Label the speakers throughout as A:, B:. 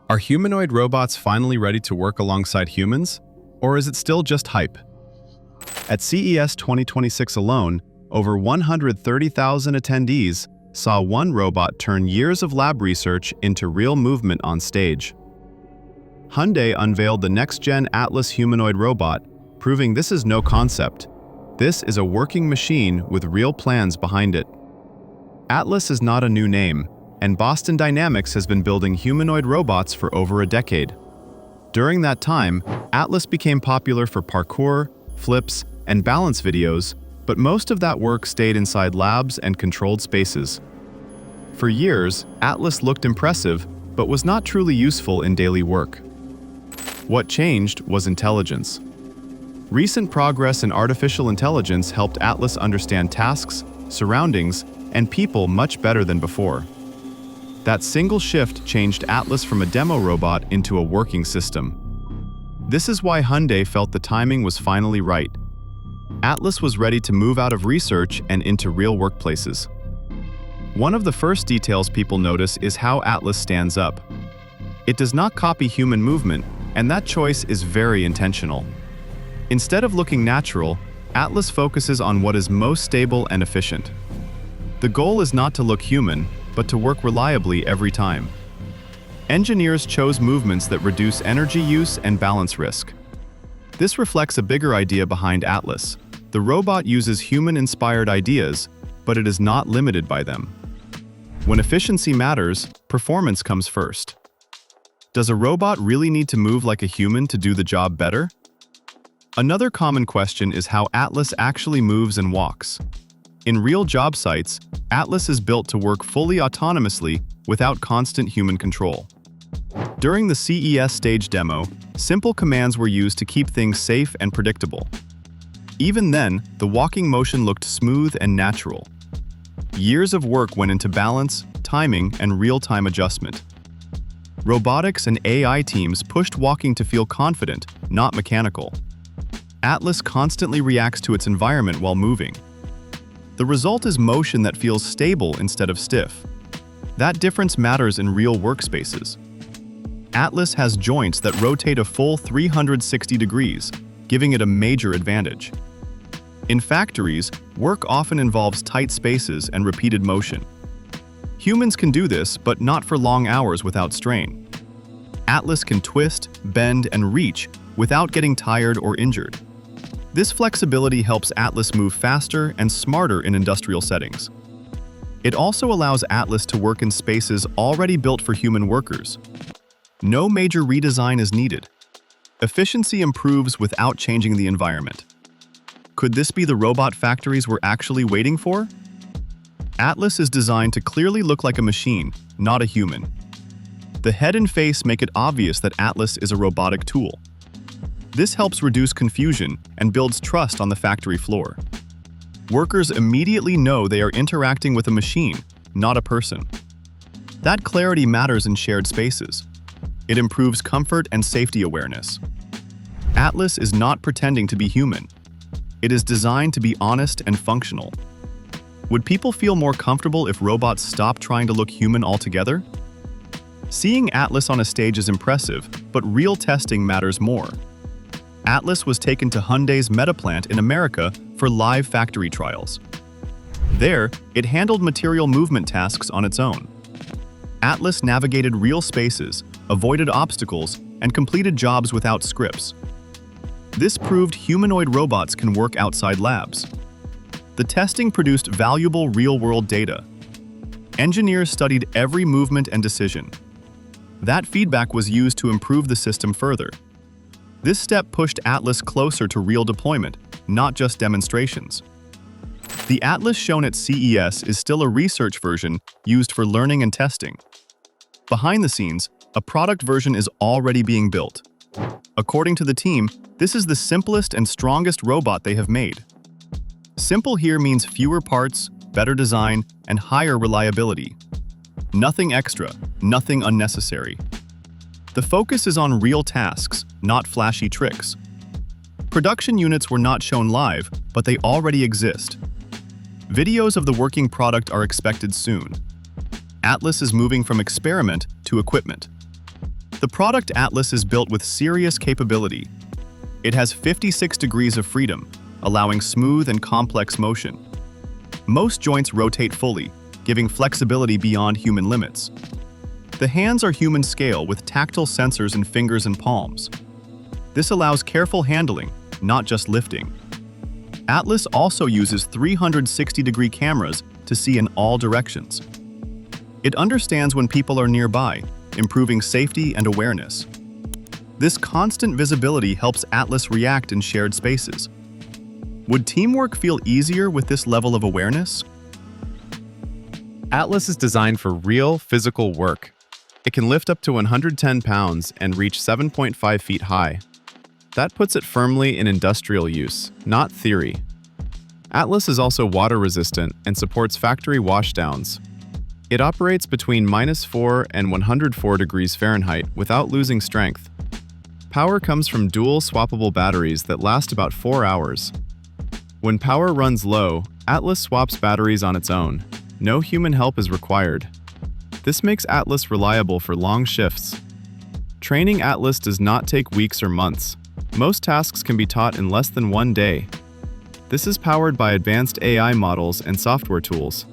A: Are humanoid robots finally ready to work alongside humans, or is it still just hype? At CES 2026 alone, over 130,000 attendees saw one robot turn years of lab research into real movement on stage. Hyundai unveiled the next-gen Atlas humanoid robot, proving this is no concept. This is a working machine with real plans behind it. Atlas is not a new name, and Boston Dynamics has been building humanoid robots for over a decade. During that time, Atlas became popular for parkour, flips, and balance videos, but most of that work stayed inside labs and controlled spaces. For years, Atlas looked impressive, but was not truly useful in daily work. What changed was intelligence. Recent progress in artificial intelligence helped Atlas understand tasks, surroundings, and people much better than before. That single shift changed Atlas from a demo robot into a working system. This is why Hyundai felt the timing was finally right. Atlas was ready to move out of research and into real workplaces. One of the first details people notice is how Atlas stands up. It does not copy human movement, and that choice is very intentional. Instead of looking natural, Atlas focuses on what is most stable and efficient. The goal is not to look human, but to work reliably every time. Engineers chose movements that reduce energy use and balance risk. This reflects a bigger idea behind Atlas. The robot uses human-inspired ideas, but it is not limited by them. When efficiency matters, performance comes first. Does a robot really need to move like a human to do the job better? Another common question is how Atlas actually moves and walks. In real job sites, Atlas is built to work fully autonomously without constant human control. During the CES stage demo, simple commands were used to keep things safe and predictable. Even then, the walking motion looked smooth and natural. Years of work went into balance, timing, and real-time adjustment. Robotics and AI teams pushed walking to feel confident, not mechanical. Atlas constantly reacts to its environment while moving. The result is motion that feels stable instead of stiff. That difference matters in real workspaces. Atlas has joints that rotate a full 360 degrees, giving it a major advantage. In factories, work often involves tight spaces and repeated motion. Humans can do this, but not for long hours without strain. Atlas can twist, bend, and reach without getting tired or injured. This flexibility helps Atlas move faster and smarter in industrial settings. It also allows Atlas to work in spaces already built for human workers. No major redesign is needed. Efficiency improves without changing the environment. Could this be the robot factories we're actually waiting for? Atlas is designed to clearly look like a machine, not a human. The head and face make it obvious that Atlas is a robotic tool. This helps reduce confusion and builds trust on the factory floor. Workers immediately know they are interacting with a machine, not a person. That clarity matters in shared spaces. It improves comfort and safety awareness. Atlas is not pretending to be human. It is designed to be honest and functional. Would people feel more comfortable if robots stopped trying to look human altogether? Seeing Atlas on a stage is impressive, but real testing matters more. Atlas was taken to Hyundai's Meta plant in America for live factory trials. There, it handled material movement tasks on its own. Atlas navigated real spaces, avoided obstacles, and completed jobs without scripts. This proved humanoid robots can work outside labs. The testing produced valuable real-world data. Engineers studied every movement and decision. That feedback was used to improve the system further. This step pushed Atlas closer to real deployment, not just demonstrations. The Atlas shown at CES is still a research version used for learning and testing. Behind the scenes, a product version is already being built. According to the team, this is the simplest and strongest robot they have made. Simple here means fewer parts, better design, and higher reliability. Nothing extra, nothing unnecessary. The focus is on real tasks, not flashy tricks. Production units were not shown live, but they already exist. Videos of the working product are expected soon. Atlas is moving from experiment to equipment. The product Atlas is built with serious capability. It has 56 degrees of freedom, allowing smooth and complex motion. Most joints rotate fully, giving flexibility beyond human limits. The hands are human scale with tactile sensors in fingers and palms. This allows careful handling, not just lifting. Atlas also uses 360-degree cameras to see in all directions. It understands when people are nearby, improving safety and awareness. This constant visibility helps Atlas react in shared spaces. Would teamwork feel easier with this level of awareness?
B: Atlas is designed for real physical work. It can lift up to 110 pounds and reach 7.5 feet high. That puts it firmly in industrial use, not theory. Atlas is also water-resistant and supports factory washdowns. It operates between -4 and 104 degrees Fahrenheit without losing strength. Power comes from dual swappable batteries that last about 4 hours. When power runs low, Atlas swaps batteries on its own. No human help is required. This makes Atlas reliable for long shifts. Training Atlas does not take weeks or months. Most tasks can be taught in less than 1 day. This is powered by advanced AI models and software tools.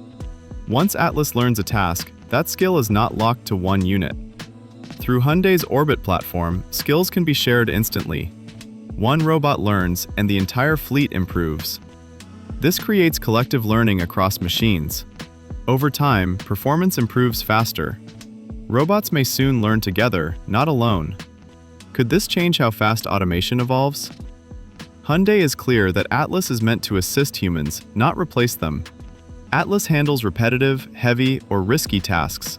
B: Once Atlas learns a task, that skill is not locked to one unit. Through Hyundai's Orbit platform, skills can be shared instantly. One robot learns, and the entire fleet improves. This creates collective learning across machines. Over time, performance improves faster. Robots may soon learn together, not alone. Could this change how fast automation evolves? Hyundai is clear that Atlas is meant to assist humans, not replace them. Atlas handles repetitive, heavy, or risky tasks.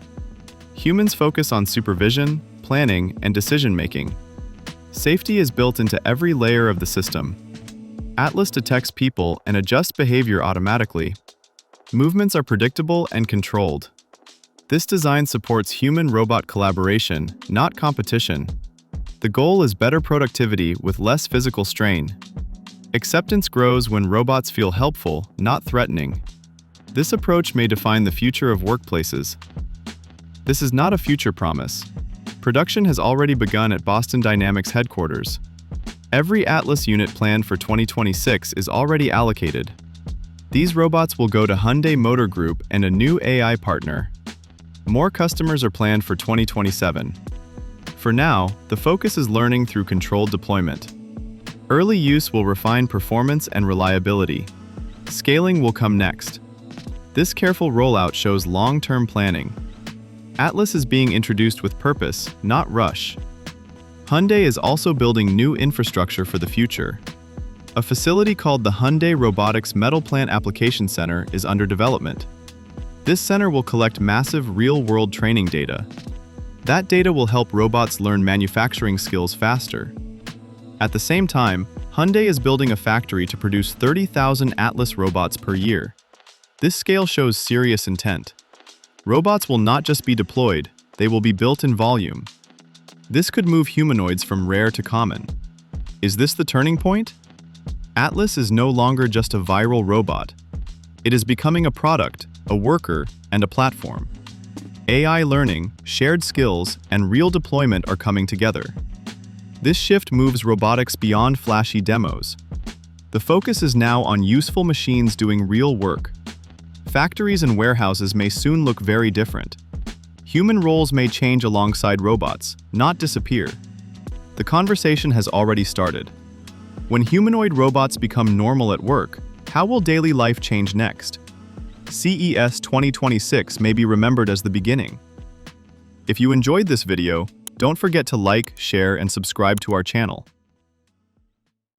B: Humans focus on supervision, planning, and decision-making. Safety is built into every layer of the system. Atlas detects people and adjusts behavior automatically. Movements are predictable and controlled. This design supports human-robot collaboration, not competition. The goal is better productivity with less physical strain. Acceptance grows when robots feel helpful, not threatening. This approach may define the future of workplaces. This is not a future promise. Production has already begun at Boston Dynamics headquarters. Every Atlas unit planned for 2026 is already allocated. These robots will go to Hyundai Motor Group and a new AI partner. More customers are planned for 2027. For now, the focus is learning through controlled deployment. Early use will refine performance and reliability. Scaling will come next. This careful rollout shows long-term planning. Atlas is being introduced with purpose, not rush. Hyundai is also building new infrastructure for the future. A facility called the Hyundai Robotics Metal Plant Application Center is under development. This center will collect massive real-world training data. That data will help robots learn manufacturing skills faster. At the same time, Hyundai is building a factory to produce 30,000 Atlas robots per year. This scale shows serious intent. Robots will not just be deployed, they will be built in volume. This could move humanoids from rare to common. Is this the turning point? Atlas is no longer just a viral robot. It is becoming a product, a worker, and a platform. AI learning, shared skills, and real deployment are coming together. This shift moves robotics beyond flashy demos. The focus is now on useful machines doing real work. Factories and warehouses may soon look very different. Human roles may change alongside robots, not disappear. The conversation has already started. When humanoid robots become normal at work, how will daily life change next? CES 2026 may be remembered as the beginning. If you enjoyed this video, don't forget to like, share, and subscribe to our channel.